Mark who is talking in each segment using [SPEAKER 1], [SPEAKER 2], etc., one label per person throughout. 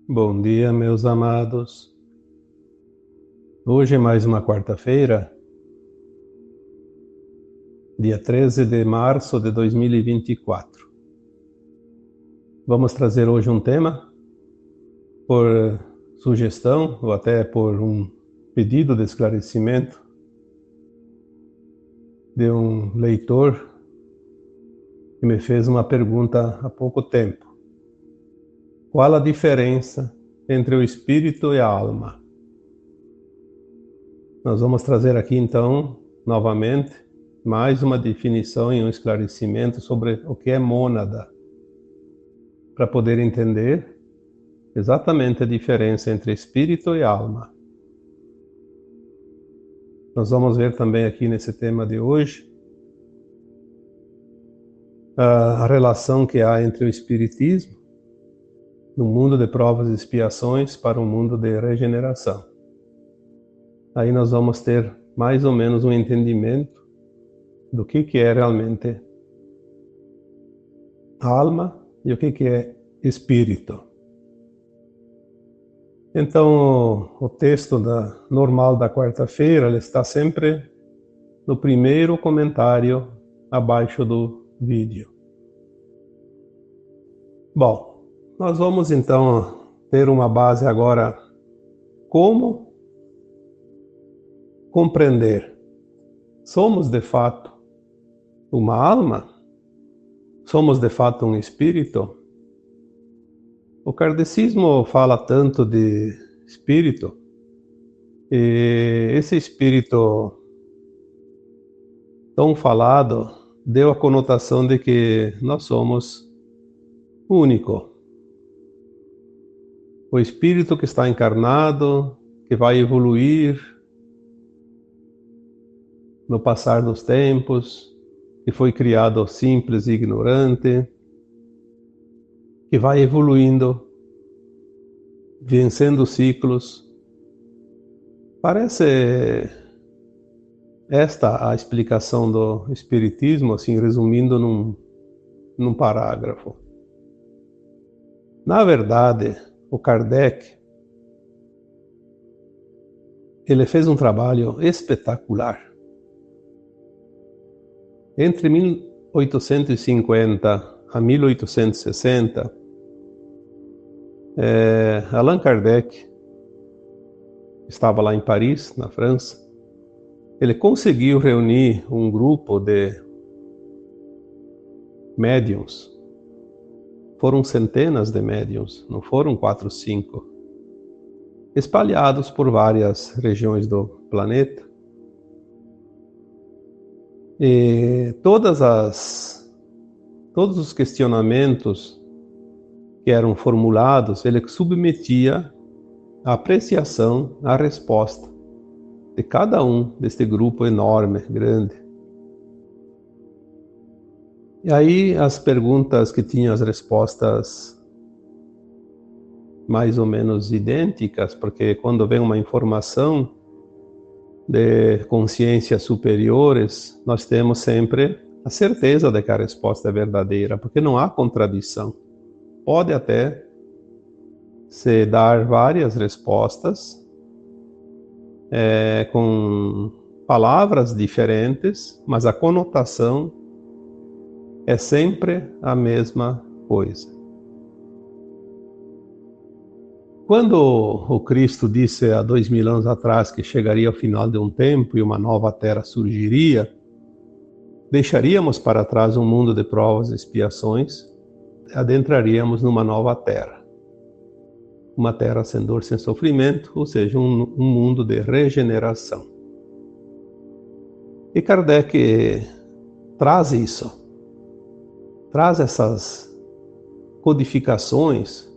[SPEAKER 1] Bom dia, meus amados. Hoje é mais uma quarta-feira, dia 13 de março de 2024. Vamos trazer hoje um tema por sugestão ou até por um pedido de esclarecimento de um leitor que me fez uma pergunta há pouco tempo. Qual a diferença entre o espírito e a alma? Nós vamos trazer aqui então, novamente, mais uma definição e um esclarecimento sobre o que é mônada, para poder entender exatamente a diferença entre espírito e alma. Nós vamos ver também aqui nesse tema de hoje a relação que há entre o espiritismo, no mundo de provas e expiações, para um mundo de regeneração. Aí nós vamos ter mais ou menos um entendimento do que é realmente alma e o que é espírito. Então, o texto normal da quarta-feira, ele está sempre no primeiro comentário abaixo do vídeo. Bom, nós vamos então ter uma base agora. Como compreender? Somos de fato uma alma? Somos de fato um espírito? O kardecismo fala tanto de espírito, e esse espírito tão falado deu a conotação de que nós somos único. O espírito que está encarnado, que vai evoluir no passar dos tempos, que foi criado simples e ignorante, que vai evoluindo, vencendo ciclos. Parece esta a explicação do espiritismo, assim, resumindo num parágrafo. Na verdade, o Kardec, ele fez um trabalho espetacular. Entre 1850 a 1860, Allan Kardec estava lá em Paris, na França. Ele conseguiu reunir um grupo de médiuns. Foram centenas de médiuns, não foram 4 ou 5, espalhados por várias regiões do planeta. E todos os questionamentos que eram formulados, ele submetia a apreciação, a resposta de cada um deste grupo enorme, grande. E aí as perguntas que tinham as respostas mais ou menos idênticas, porque quando vem uma informação de consciências superiores, nós temos sempre a certeza de que a resposta é verdadeira, porque não há contradição. Pode até se dar várias respostas com palavras diferentes, mas a conotação é sempre a mesma coisa. Quando o Cristo disse há 2000 anos atrás que chegaria ao final de um tempo e uma nova terra surgiria, deixaríamos para trás um mundo de provas e expiações, adentraríamos numa nova terra. Uma terra sem dor, sem sofrimento, ou seja, um mundo de regeneração. E Kardec traz isso, traz essas codificações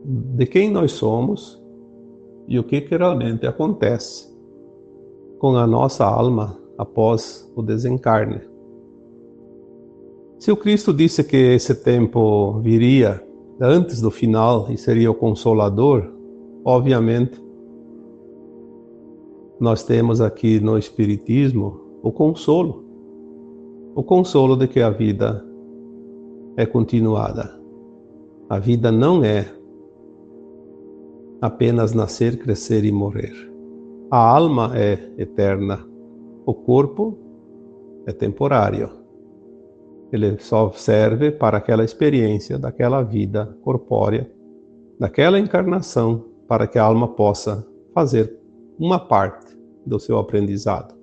[SPEAKER 1] de quem nós somos e o que realmente acontece com a nossa alma após o desencarne. Se o Cristo disse que esse tempo viria antes do final e seria o Consolador, obviamente nós temos aqui no Espiritismo o consolo de que a vida é continuada. A vida não é apenas nascer, crescer e morrer. A alma é eterna, o corpo é temporário. Ele só serve para aquela experiência daquela vida corpórea, daquela encarnação, para que a alma possa fazer uma parte do seu aprendizado.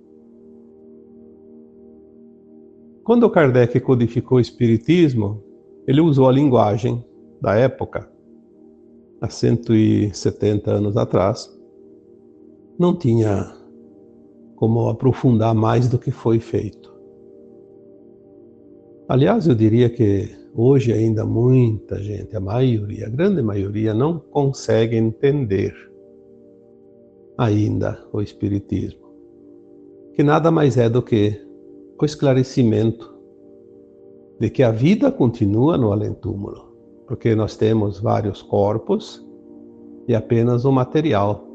[SPEAKER 1] Quando Kardec codificou o Espiritismo, ele usou a linguagem da época, há 170 anos atrás. Não tinha como aprofundar mais do que foi feito. Aliás, eu diria que hoje ainda muita gente, a maioria, a grande maioria, não consegue entender ainda o Espiritismo, que nada mais é do que o esclarecimento de que a vida continua no além-túmulo, porque nós temos vários corpos e apenas o material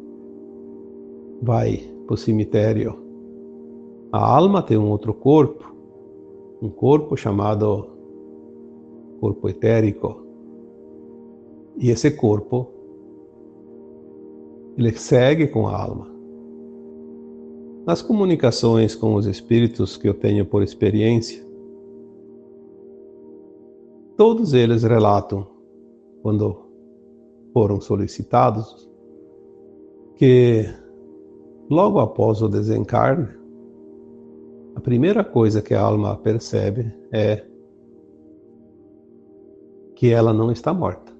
[SPEAKER 1] vai para o cemitério. A alma tem um outro corpo, um corpo chamado corpo etérico. E esse corpo, ele segue com a alma. Nas comunicações com os espíritos que eu tenho por experiência, todos eles relatam, quando foram solicitados, que logo após o desencarne, a primeira coisa que a alma percebe é que ela não está morta.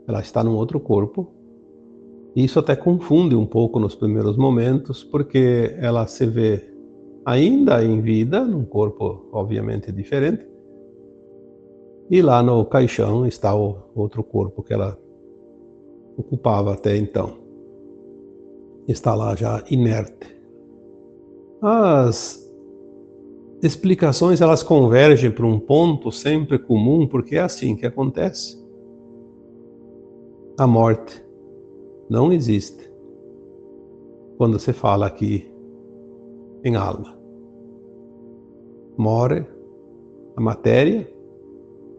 [SPEAKER 1] Ela está num outro corpo. E isso até confunde um pouco nos primeiros momentos, porque ela se vê ainda em vida, num corpo obviamente diferente, e lá no caixão está o outro corpo que ela ocupava até então. Está lá já inerte. As explicações, elas convergem para um ponto sempre comum, porque é assim que acontece. A morte não existe quando se fala aqui em alma. Morre a matéria,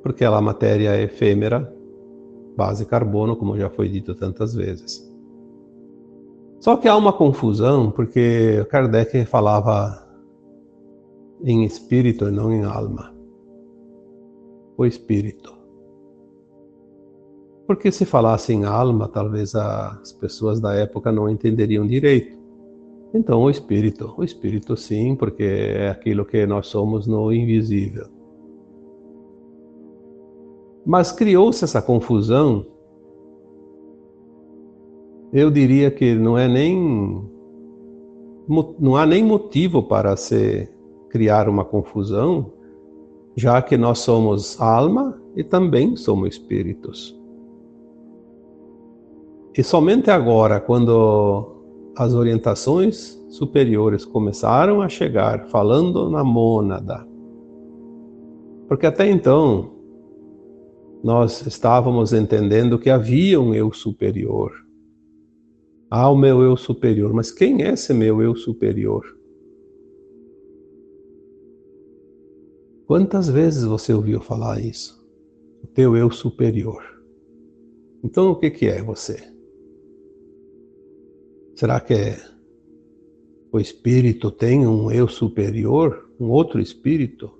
[SPEAKER 1] porque a matéria é efêmera, base carbono, como já foi dito tantas vezes. Só que há uma confusão, porque Kardec falava em espírito e não em alma. O espírito. Porque se falasse em alma, talvez as pessoas da época não entenderiam direito. Então o espírito sim, porque é aquilo que nós somos no invisível. Mas criou-se essa confusão. Eu diria que não há nem motivo para se criar uma confusão, já que nós somos alma e também somos espíritos. E somente agora, quando as orientações superiores começaram a chegar, falando na mônada, porque até então nós estávamos entendendo que havia um eu superior. Ah, o meu eu superior. Mas quem é esse meu eu superior? Quantas vezes você ouviu falar isso? O teu eu superior. Então o que é você? Será que o espírito tem um eu superior? Um outro espírito?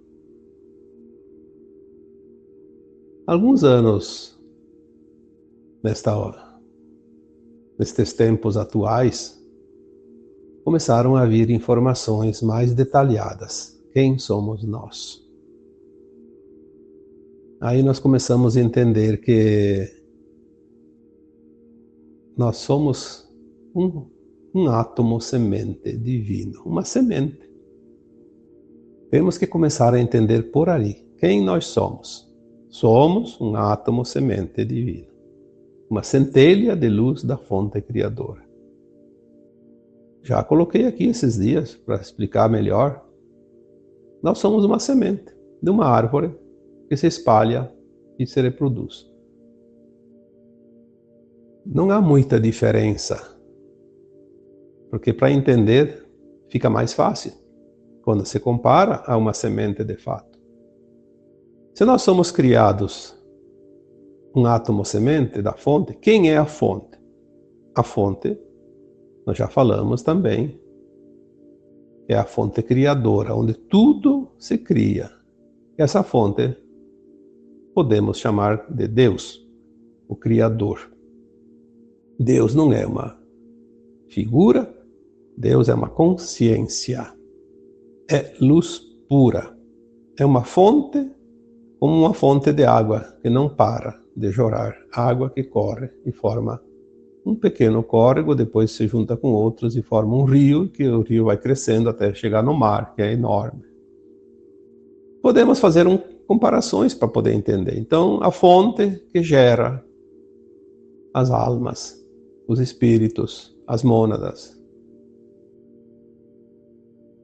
[SPEAKER 1] Alguns anos nestes tempos atuais, começaram a vir informações mais detalhadas. Quem somos nós? Aí nós começamos a entender que nós somos um átomo semente divino, uma semente. Temos que começar a entender por aí quem nós somos. Somos um átomo semente divino, uma centelha de luz da fonte criadora. Já coloquei aqui esses dias para explicar melhor. Nós somos uma semente de uma árvore que se espalha e se reproduz. Não há muita diferença, porque para entender fica mais fácil quando se compara a uma semente de fato. Se nós somos criados um átomo semente da fonte, quem é a fonte? a fonte, nós já falamos também, é a fonte criadora, onde tudo se cria. Essa fonte podemos chamar de Deus, o Criador. Deus não é uma figura, Deus é uma consciência, é luz pura, é uma fonte como uma fonte de água que não para de jorrar, água que corre e forma um pequeno córrego, depois se junta com outros e forma um rio, que o rio vai crescendo até chegar no mar, que é enorme. Podemos fazer comparações para poder entender. Então, a fonte que gera as almas, os espíritos, as mônadas.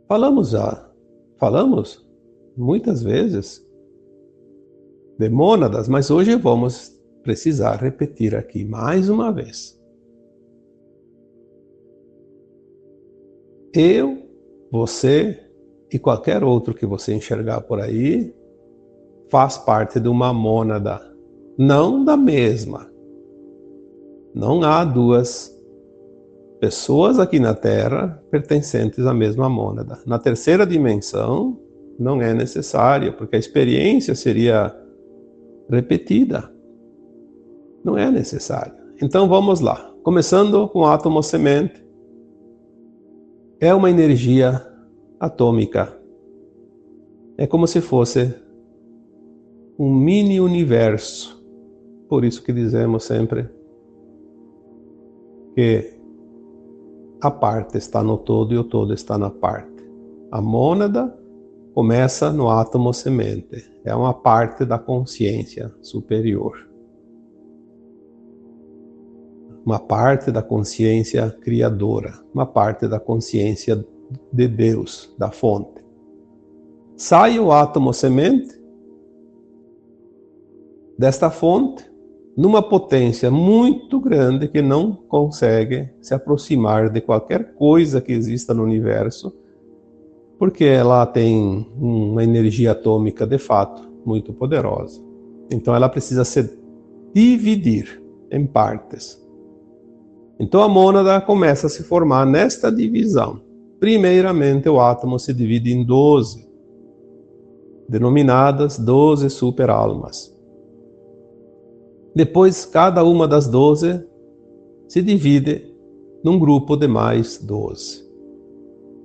[SPEAKER 1] Falamos muitas vezes de mônadas, mas hoje vamos precisar repetir aqui mais uma vez. Eu, você e qualquer outro que você enxergar por aí faz parte de uma mônada, não da mesma. Não há duas pessoas aqui na Terra pertencentes à mesma mônada. Na terceira dimensão não é necessário, porque a experiência seria repetida. Não é necessário. Então vamos lá. Começando com o átomo semente. É uma energia atômica. É como se fosse um mini universo. Por isso que dizemos sempre que a parte está no todo e o todo está na parte. A mônada começa no átomo semente. É uma parte da consciência superior. Uma parte da consciência criadora, uma parte da consciência de Deus, da fonte. Sai o átomo semente desta fonte numa potência muito grande que não consegue se aproximar de qualquer coisa que exista no universo, porque ela tem uma energia atômica de fato muito poderosa. Então ela precisa se dividir em partes. Então a mônada começa a se formar nesta divisão. Primeiramente o átomo se divide em 12, denominadas 12 superalmas. Depois cada uma das 12 se divide num grupo de mais 12.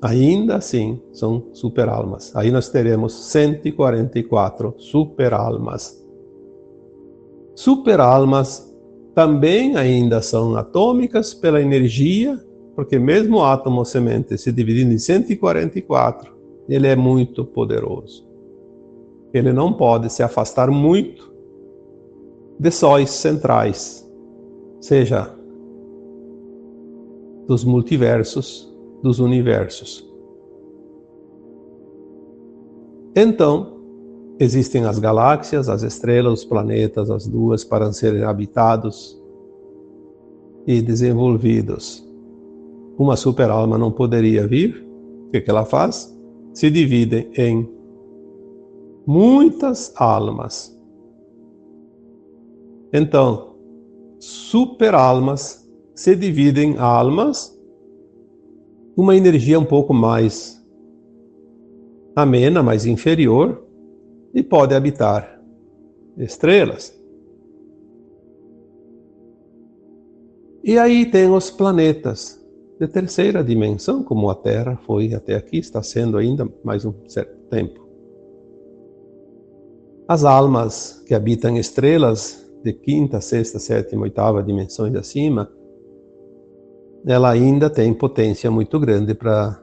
[SPEAKER 1] Ainda assim são superalmas. Aí nós teremos 144 superalmas. Superalmas também ainda são atômicas pela energia, porque mesmo o átomo semente se dividindo em 144, ele é muito poderoso. Ele não pode se afastar muito de sóis centrais, seja dos multiversos, dos universos. Então, existem as galáxias, as estrelas, os planetas, as luas para serem habitados e desenvolvidos. Uma superalma não poderia vir. O que ela faz? Se divide em muitas almas. Então, superalmas se dividem em almas, uma energia um pouco mais amena, mais inferior, e pode habitar estrelas. E aí tem os planetas de terceira dimensão, como a Terra foi até aqui, está sendo ainda mais um certo tempo. As almas que habitam estrelas de quinta, sexta, sétima, oitava dimensões acima, ela ainda tem potência muito grande para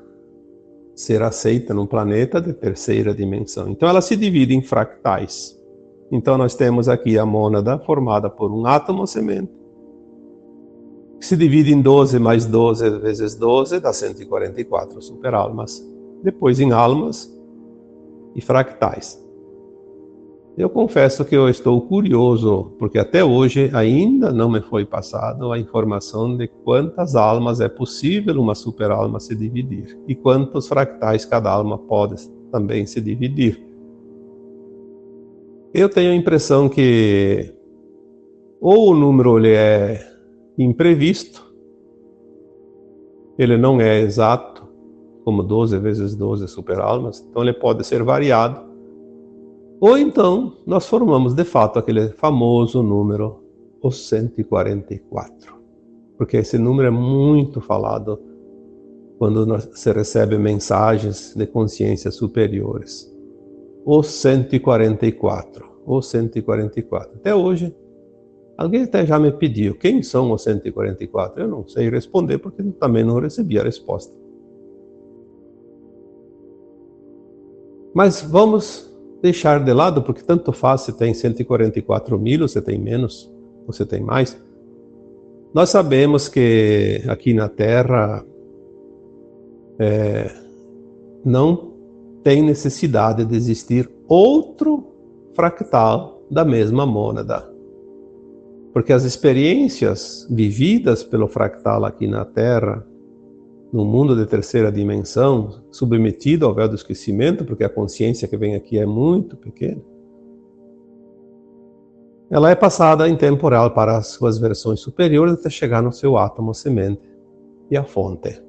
[SPEAKER 1] ser aceita num planeta de terceira dimensão. Então ela se divide em fractais. Então nós temos aqui a mônada formada por um átomo semente, que se divide em 12 mais 12 vezes 12, dá 144 superalmas. Depois em almas e fractais. Eu confesso que eu estou curioso, porque até hoje ainda não me foi passado a informação de quantas almas é possível uma superalma se dividir e quantos fractais cada alma pode também se dividir. Eu tenho a impressão que ou o número ele é imprevisto, Ele não é exato, como 12 vezes 12 superalmas, então ele pode ser variado. Ou então, nós formamos de fato aquele famoso número, os 144. Porque esse número é muito falado quando se recebe mensagens de consciências superiores. Os 144. Os 144. Até hoje, alguém até já me pediu, quem são os 144? Eu não sei responder, porque também não recebi a resposta. Mas vamos deixar de lado, porque tanto faz se tem 144 mil, ou se tem menos, ou se tem mais. Nós sabemos que aqui na Terra não tem necessidade de existir outro fractal da mesma mônada. Porque as experiências vividas pelo fractal aqui na Terra, no mundo de terceira dimensão, submetido ao véu do esquecimento, porque a consciência que vem aqui é muito pequena, ela é passada em tempo real para as suas versões superiores até chegar no seu átomo semente e a fonte.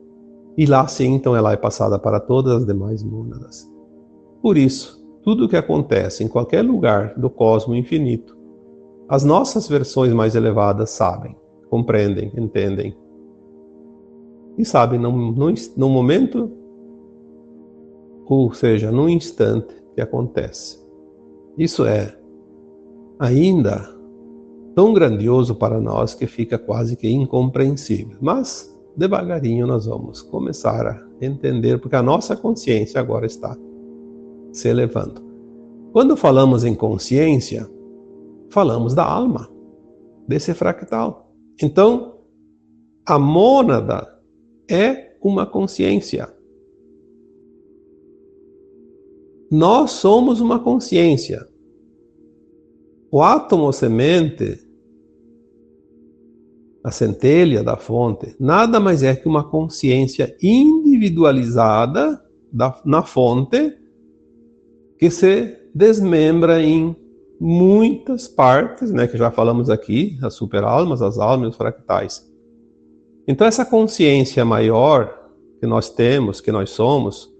[SPEAKER 1] E lá sim, então, ela é passada para todas as demais mônadas. Por isso, tudo o que acontece em qualquer lugar do cosmo infinito, as nossas versões mais elevadas sabem, compreendem, entendem. E sabem no momento, ou seja, no instante que acontece. Isso é ainda tão grandioso para nós que fica quase que incompreensível. Mas, devagarinho, nós vamos começar a entender, porque a nossa consciência agora está se elevando. Quando falamos em consciência, falamos da alma, desse fractal. Então, a mônada é uma consciência. Nós somos uma consciência. O átomo semente, a centelha da fonte, nada mais é que uma consciência individualizada na fonte, que se desmembra em muitas partes, né, que já falamos aqui, as superalmas, as almas e os fractais. Então essa consciência maior que nós temos, que nós somos,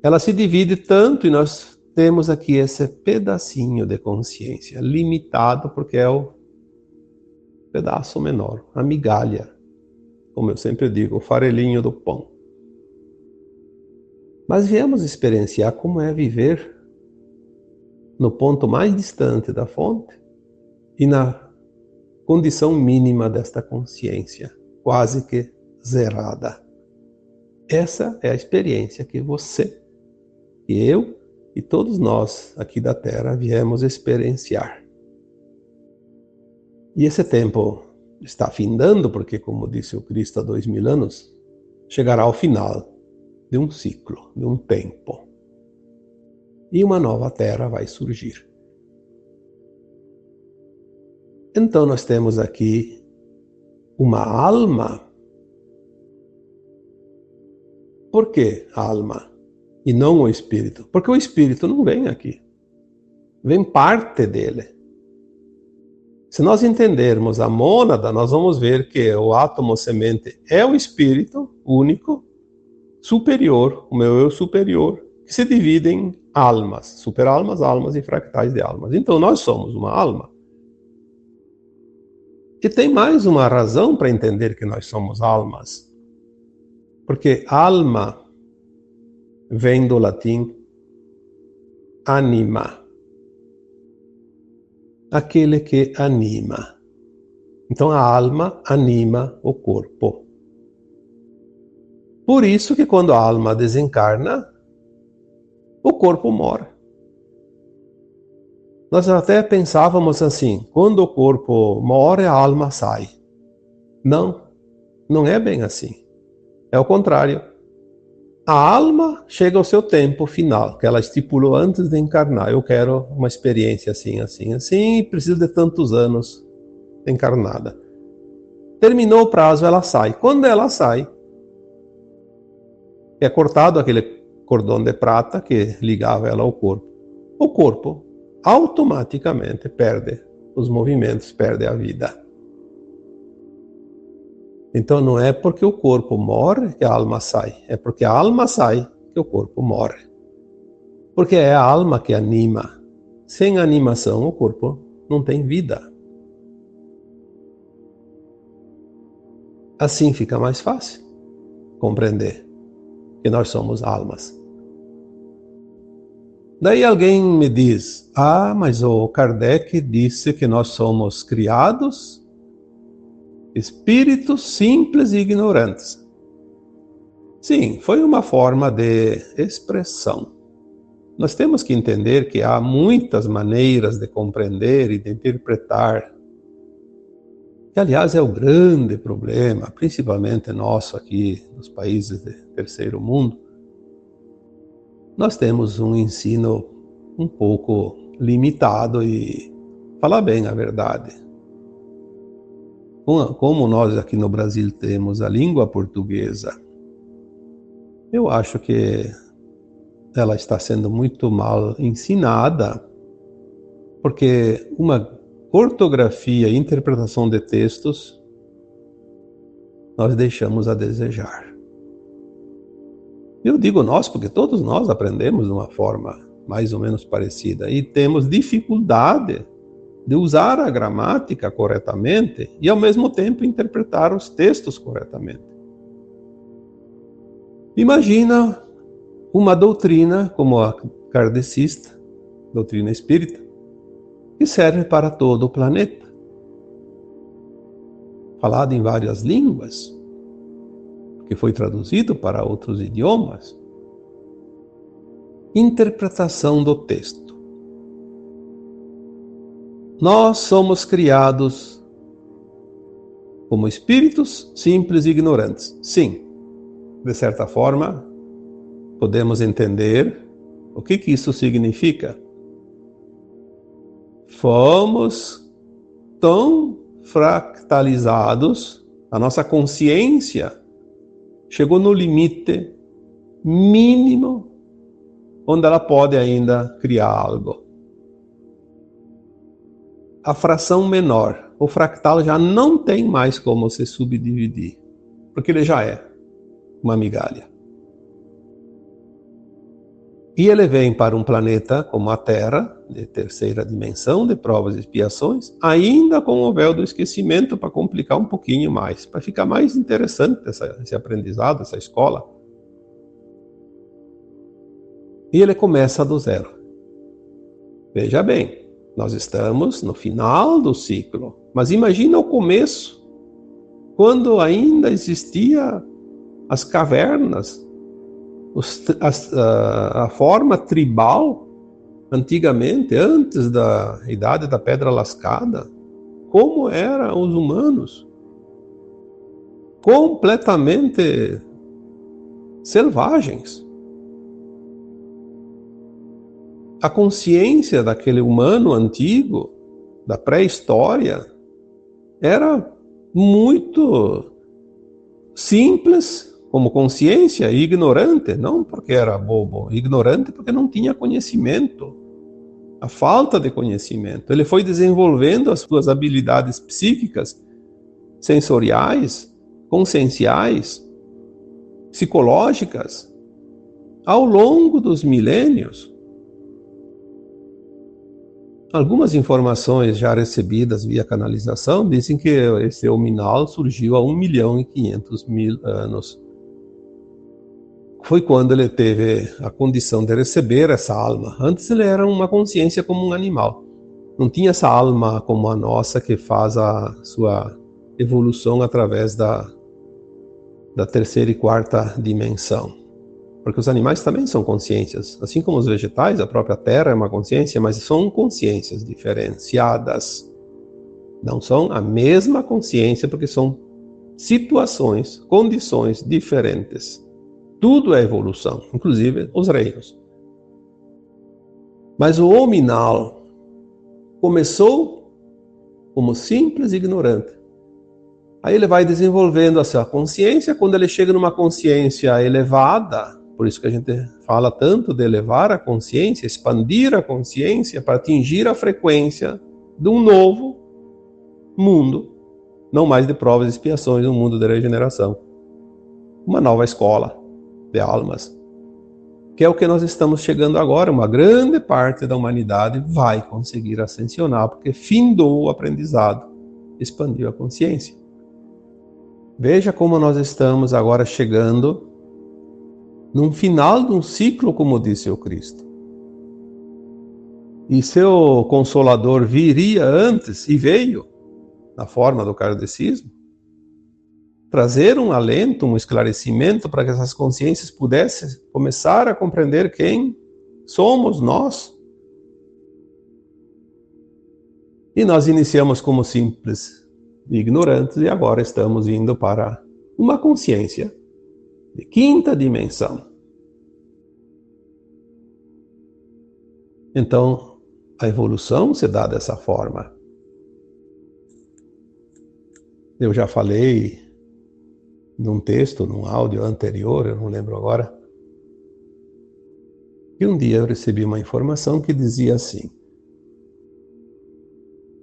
[SPEAKER 1] ela se divide tanto, e nós temos aqui esse pedacinho de consciência, limitado porque é o pedaço menor, a migalha, como eu sempre digo, o farelinho do pão. Mas viemos experienciar como é viver no ponto mais distante da fonte e na condição mínima desta consciência, quase que zerada. Essa é a experiência que você, e eu, e todos nós aqui da Terra viemos experienciar. E esse tempo está findando, porque, como disse o Cristo há 2000 anos, chegará ao final de um ciclo, de um tempo. E uma nova Terra vai surgir. Então nós temos aqui uma alma. Por que alma e não o espírito? Porque o espírito não vem aqui. Vem parte dele. Se nós entendermos a mônada, nós vamos ver que o átomo semente é o espírito único, superior, o meu eu superior, que se divide em almas, superalmas, almas e fractais de almas. Então nós somos uma alma. E tem mais uma razão para entender que nós somos almas. Porque alma vem do latim anima. Aquele que anima. Então a alma anima o corpo. Por isso que quando a alma desencarna, o corpo morre. Nós até pensávamos assim, quando o corpo morre, a alma sai. Não, não é bem assim. É o contrário. A alma chega ao seu tempo final, que ela estipulou antes de encarnar. Eu quero uma experiência assim, assim, assim, e preciso de tantos anos encarnada. Terminou o prazo, ela sai. Quando ela sai, é cortado aquele cordão de prata que ligava ela ao corpo. O corpo automaticamente perde os movimentos, perde a vida. Então não é porque o corpo morre que a alma sai, é porque a alma sai que o corpo morre. Porque é a alma que anima. Sem animação, o corpo não tem vida. Assim fica mais fácil compreender que nós somos almas. Daí alguém me diz, mas o Kardec disse que nós somos criados, espíritos simples e ignorantes. Sim, foi uma forma de expressão. Nós temos que entender que há muitas maneiras de compreender e de interpretar, que aliás é o grande problema, principalmente nosso aqui nos países de terceiro mundo. Nós temos um ensino um pouco limitado e, falar bem a verdade, como nós aqui no Brasil temos a língua portuguesa, eu acho que ela está sendo muito mal ensinada, porque uma ortografia e interpretação de textos nós deixamos a desejar. Eu digo nós porque todos nós aprendemos de uma forma mais ou menos parecida e temos dificuldade de usar a gramática corretamente e ao mesmo tempo interpretar os textos corretamente. Imagina uma doutrina como a kardecista, doutrina espírita, que serve para todo o planeta, falada em várias línguas, que foi traduzido para outros idiomas. Interpretação do texto. Nós somos criados como espíritos simples e ignorantes. Sim, de certa forma, podemos entender o que isso significa. Fomos tão fractalizados, a nossa consciência chegou no limite mínimo onde ela pode ainda criar algo. A fração menor, o fractal já não tem mais como se subdividir, porque ele já é uma migalha. E ele vem para um planeta como a Terra, de terceira dimensão, de provas e expiações, ainda com o véu do esquecimento para complicar um pouquinho mais, para ficar mais interessante esse aprendizado, essa escola. E ele começa do zero. Veja bem, nós estamos no final do ciclo, mas imagina o começo, quando ainda existia as cavernas, a forma tribal, antigamente, antes da idade da pedra lascada, como eram os humanos, completamente selvagens. A consciência daquele humano antigo, da pré-história, era muito simples como consciência e ignorante, não porque era bobo, ignorante porque não tinha conhecimento, a falta de conhecimento. Ele foi desenvolvendo as suas habilidades psíquicas, sensoriais, conscienciais, psicológicas, ao longo dos milênios. Algumas informações já recebidas via canalização dizem que esse hominal surgiu há 1.500.000 anos. Foi quando ele teve a condição de receber essa alma. Antes ele era uma consciência como um animal. Não tinha essa alma como a nossa que faz a sua evolução através da terceira e quarta dimensão. Porque os animais também são consciências. Assim como os vegetais, a própria terra é uma consciência, mas são consciências diferenciadas. Não são a mesma consciência, porque são situações, condições diferentes. Tudo é evolução, inclusive os reinos. Mas o hominal começou como simples e ignorante. Aí ele vai desenvolvendo a sua consciência. Quando ele chega numa consciência elevada, por isso que a gente fala tanto de elevar a consciência, expandir a consciência para atingir a frequência de um novo mundo. não mais de provas e expiações no mundo da regeneração. Uma nova escola de almas, que é o que nós estamos chegando agora. Uma grande parte da humanidade vai conseguir ascensionar, porque findou o aprendizado, expandiu a consciência. Veja como nós estamos agora chegando num final de um ciclo, como disse o Cristo. E seu Consolador viria antes, e veio, na forma do kardecismo, trazer um alento, um esclarecimento para que essas consciências pudessem começar a compreender quem somos nós. E nós iniciamos como simples ignorantes e agora estamos indo para uma consciência de quinta dimensão. Então, a evolução se dá dessa forma. Eu já falei num texto, num áudio anterior, eu não lembro agora, que um dia eu recebi uma informação que dizia assim: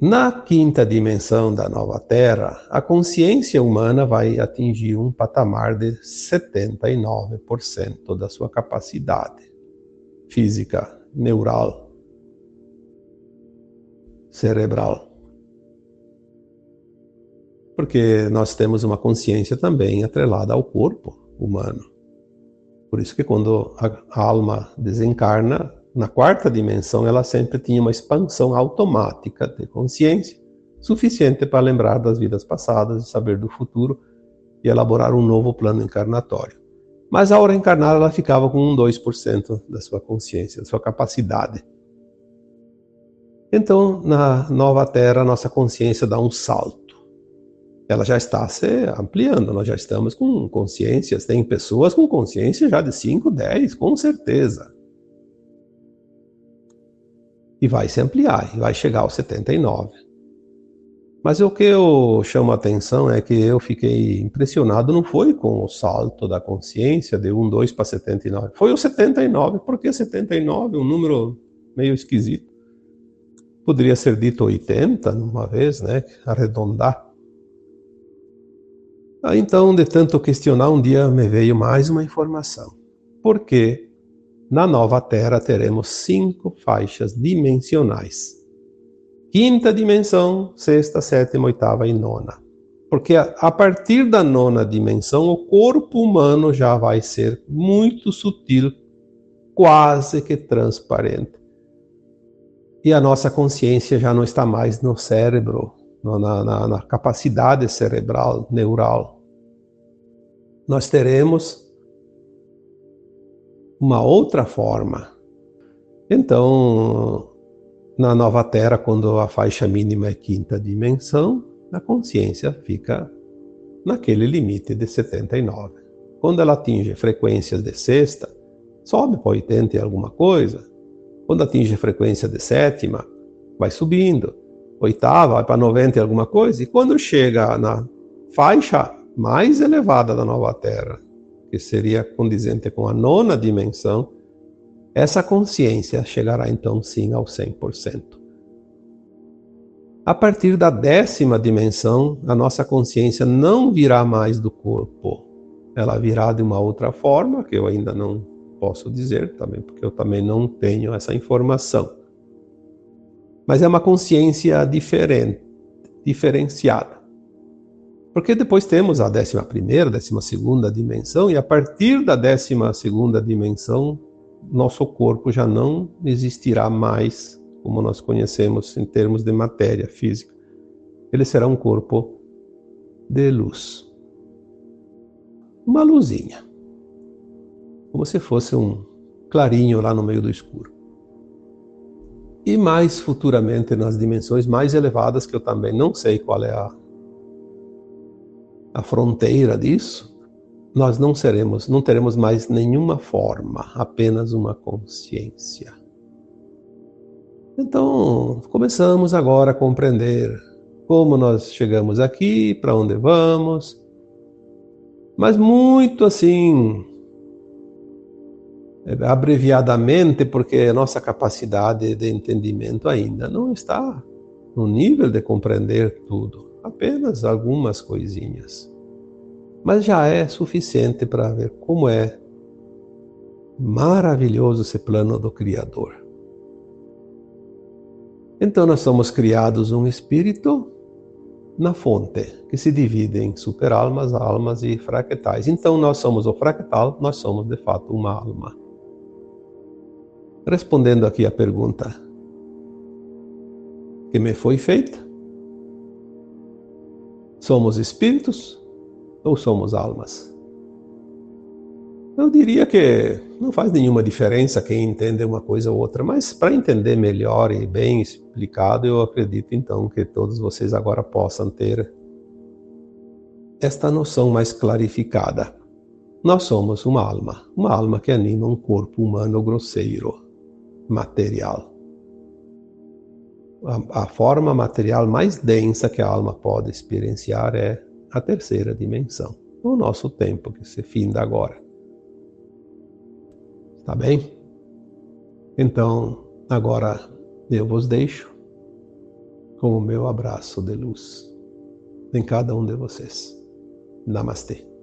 [SPEAKER 1] na quinta dimensão da nova Terra, a consciência humana vai atingir um patamar de 79% da sua capacidade física, neural, cerebral. Porque nós temos uma consciência também atrelada ao corpo humano. Por isso que quando a alma desencarna, na quarta dimensão, ela sempre tinha uma expansão automática de consciência, suficiente para lembrar das vidas passadas, saber do futuro e elaborar um novo plano encarnatório. Mas ao reencarnar, ela ficava com 2% da sua consciência, da sua capacidade. Então, na nova Terra, nossa consciência dá um salto. Ela já está se ampliando, nós já estamos com consciências, tem pessoas com consciência já de 5, 10, com certeza. E vai se ampliar, e vai chegar aos 79. Mas o que eu chamo a atenção é que eu fiquei impressionado, não foi com o salto da consciência de 1, 2 para 79, foi o 79, porque 79 é um número meio esquisito. Poderia ser dito 80 numa vez, né, arredondar. Então, de tanto questionar, um dia me veio mais uma informação. Porque na nova Terra teremos 5 faixas dimensionais. Quinta dimensão, sexta, sétima, oitava e nona. Porque a partir da nona dimensão, o corpo humano já vai ser muito sutil, quase que transparente. E a nossa consciência já não está mais no cérebro, na capacidade cerebral, neural. Nós teremos uma outra forma. Então, na nova Terra, quando a faixa mínima é quinta dimensão, a consciência fica naquele limite de 79. Quando ela atinge frequências de sexta, sobe para 80 e alguma coisa. Quando atinge frequência de sétima, vai subindo. Oitava, vai para 90 e alguma coisa. E quando chega na faixa mais elevada da nova Terra, que seria condizente com a nona dimensão, essa consciência chegará então sim ao 100%. A partir da 10ª dimensão, a nossa consciência não virá mais do corpo. Ela virá de uma outra forma, que eu ainda não posso dizer, também, porque eu também não tenho essa informação. Mas é uma consciência diferente, diferenciada. Porque depois temos a 11ª, 12ª dimensão, e a partir da 12ª dimensão, nosso corpo já não existirá mais como nós conhecemos em termos de matéria física. Ele será um corpo de luz. Uma luzinha. Como se fosse um clarinho lá no meio do escuro. E mais futuramente, nas dimensões mais elevadas, que eu também não sei qual é a fronteira disso, nós não teremos mais nenhuma forma, apenas uma consciência. Então, começamos agora a compreender como nós chegamos aqui, para onde vamos, mas muito assim, abreviadamente, porque a nossa capacidade de entendimento ainda não está no nível de compreender tudo. apenas algumas coisinhas. Mas já é suficiente para ver como é maravilhoso esse plano do Criador. Então nós somos criados um espírito na fonte, que se divide em superalmas, almas e fractais. Então nós somos o fractal, nós somos de fato uma alma. Respondendo aqui a pergunta que me foi feita, somos espíritos ou somos almas? Eu diria que não faz nenhuma diferença quem entende uma coisa ou outra, mas para entender melhor e bem explicado, eu acredito então que todos vocês agora possam ter esta noção mais clarificada. Nós somos uma alma que anima um corpo humano grosseiro, material. A forma material mais densa que a alma pode experienciar é a terceira dimensão, o nosso tempo que se finda agora. Tá bem? Então, agora eu vos deixo com o meu abraço de luz em cada um de vocês. Namastê.